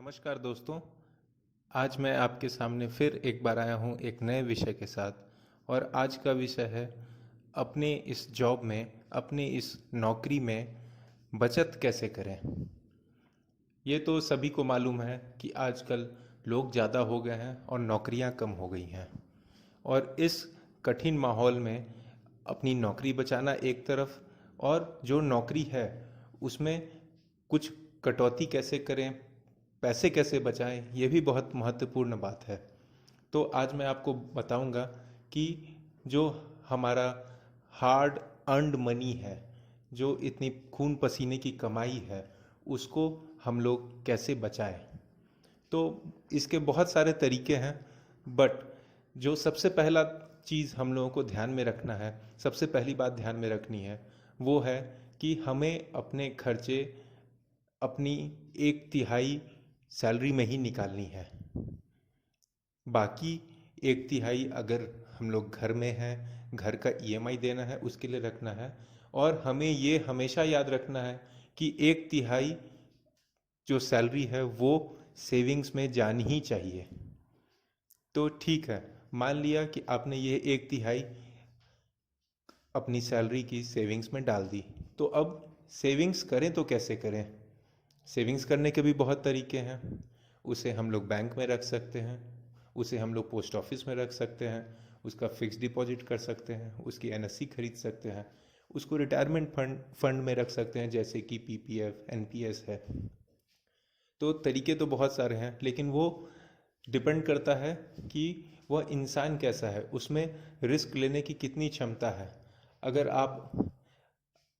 नमस्कार दोस्तों। आज मैं आपके सामने फिर एक बार आया हूँ एक नए विषय के साथ। और आज का विषय है अपने इस जॉब में, अपनी इस नौकरी में बचत कैसे करें। ये तो सभी को मालूम है कि आजकल लोग ज़्यादा हो गए हैं और नौकरियां कम हो गई हैं। और इस कठिन माहौल में अपनी नौकरी बचाना एक तरफ, और जो नौकरी है उसमें कुछ कटौती कैसे करें, पैसे कैसे बचाएं, ये भी बहुत महत्वपूर्ण बात है। तो आज मैं आपको बताऊंगा कि जो हमारा हार्ड अर्नड मनी है, जो इतनी खून पसीने की कमाई है, उसको हम लोग कैसे बचाएं। तो इसके बहुत सारे तरीके हैं, बट जो सबसे पहला चीज़ हम लोगों को ध्यान में रखना है, सबसे पहली बात ध्यान में रखनी है, वो है कि हमें अपने खर्चे अपनी 1/3 सैलरी में ही निकालनी है। बाकी 1/3 अगर हम लोग घर में हैं, घर का ईएमआई देना है, उसके लिए रखना है। और हमें ये हमेशा याद रखना है कि 1/3 जो सैलरी है वो सेविंग्स में जानी ही चाहिए। तो ठीक है, मान लिया कि आपने ये 1/3 अपनी सैलरी की सेविंग्स में डाल दी, तो अब सेविंग्स करें तो कैसे करें। सेविंग्स करने के भी बहुत तरीके हैं। उसे हम लोग बैंक में रख सकते हैं, उसे हम लोग पोस्ट ऑफिस में रख सकते हैं, उसका फिक्स डिपॉजिट कर सकते हैं, उसकी एनएससी खरीद सकते हैं, उसको रिटायरमेंट फंड में रख सकते हैं जैसे कि पीपीएफ एनपीएस है। तो तरीके तो बहुत सारे हैं, लेकिन वो डिपेंड करता है कि वह इंसान कैसा है, उसमें रिस्क लेने की कितनी क्षमता है। अगर आप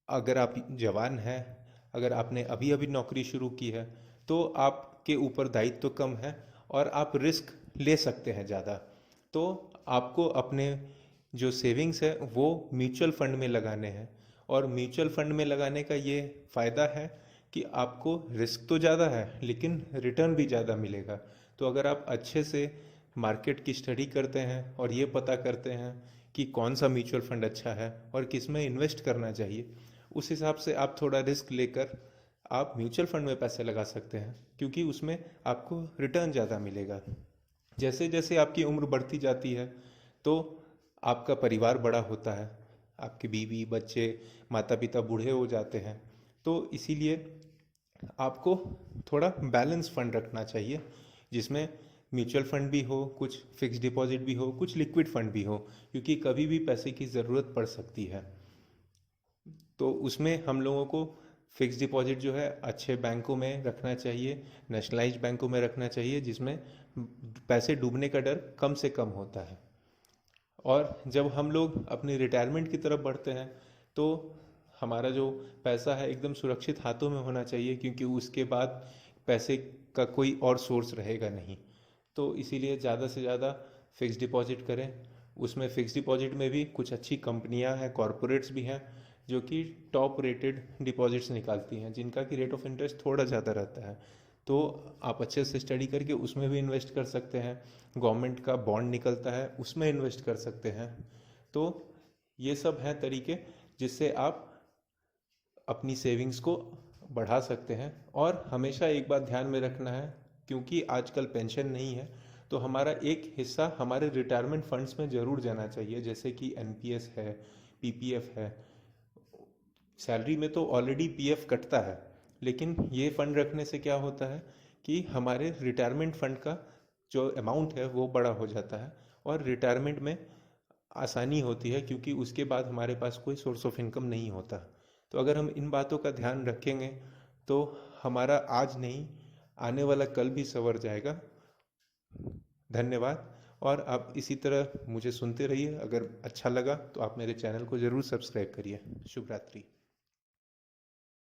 अगर आप जवान हैं, अगर आपने अभी अभी नौकरी शुरू की है, तो आपके ऊपर दायित्व तो कम है और आप रिस्क ले सकते हैं ज़्यादा। तो आपको अपने जो सेविंग्स है वो म्यूचुअल फंड में लगाने हैं। और म्यूचुअल फंड में लगाने का ये फ़ायदा है कि आपको रिस्क तो ज़्यादा है लेकिन रिटर्न भी ज़्यादा मिलेगा। तो अगर आप अच्छे से मार्केट की स्टडी करते हैं और ये पता करते हैं कि कौन सा म्यूचुअल फंड अच्छा है और किस में इन्वेस्ट करना चाहिए, उस हिसाब से आप थोड़ा रिस्क लेकर आप म्यूचुअल फंड में पैसे लगा सकते हैं, क्योंकि उसमें आपको रिटर्न ज़्यादा मिलेगा। जैसे जैसे आपकी उम्र बढ़ती जाती है तो आपका परिवार बड़ा होता है, आपके बीवी बच्चे माता पिता बूढ़े हो जाते हैं। तो इसीलिए आपको थोड़ा बैलेंस फंड रखना चाहिए, जिसमें म्यूचुअल फंड भी हो, कुछ फिक्स डिपॉजिट भी हो, कुछ लिक्विड फंड भी हो, क्योंकि कभी भी पैसे की ज़रूरत पड़ सकती है। तो उसमें हम लोगों को फिक्स डिपॉजिट जो है अच्छे बैंकों में रखना चाहिए, नेशनलाइज्ड बैंकों में रखना चाहिए, जिसमें पैसे डूबने का डर कम से कम होता है। और जब हम लोग अपनी रिटायरमेंट की तरफ बढ़ते हैं तो हमारा जो पैसा है एकदम सुरक्षित हाथों में होना चाहिए, क्योंकि उसके बाद पैसे का कोई और सोर्स रहेगा नहीं। तो इसीलिए ज़्यादा से ज़्यादा फिक्स डिपॉजिट करें। उसमें फिक्स डिपॉजिट में भी कुछ अच्छी कंपनियां हैं, कॉरपोरेट्स भी हैं, जो कि टॉप रेटेड डिपॉजिट्स निकालती हैं, जिनका कि रेट ऑफ इंटरेस्ट थोड़ा ज़्यादा रहता है। तो आप अच्छे से स्टडी करके उसमें भी इन्वेस्ट कर सकते हैं। गवर्नमेंट का बॉन्ड निकलता है, उसमें इन्वेस्ट कर सकते हैं। तो ये सब हैं तरीके जिससे आप अपनी सेविंग्स को बढ़ा सकते हैं। और हमेशा एक बात ध्यान में रखना है, क्योंकि आजकल पेंशन नहीं है, तो हमारा एक हिस्सा हमारे रिटायरमेंट फंड्स में ज़रूर जाना चाहिए, जैसे कि एनपीएस है, पीपीएफ है। सैलरी में तो ऑलरेडी पीएफ कटता है, लेकिन ये फंड रखने से क्या होता है कि हमारे रिटायरमेंट फंड का जो अमाउंट है वो बड़ा हो जाता है और रिटायरमेंट में आसानी होती है, क्योंकि उसके बाद हमारे पास कोई सोर्स ऑफ इनकम नहीं होता। तो अगर हम इन बातों का ध्यान रखेंगे तो हमारा आज नहीं, आने वाला कल भी संवर जाएगा। धन्यवाद। और आप इसी तरह मुझे सुनते रहिए। अगर अच्छा लगा तो आप मेरे चैनल को ज़रूर सब्सक्राइब करिए। शुभ रात्रि।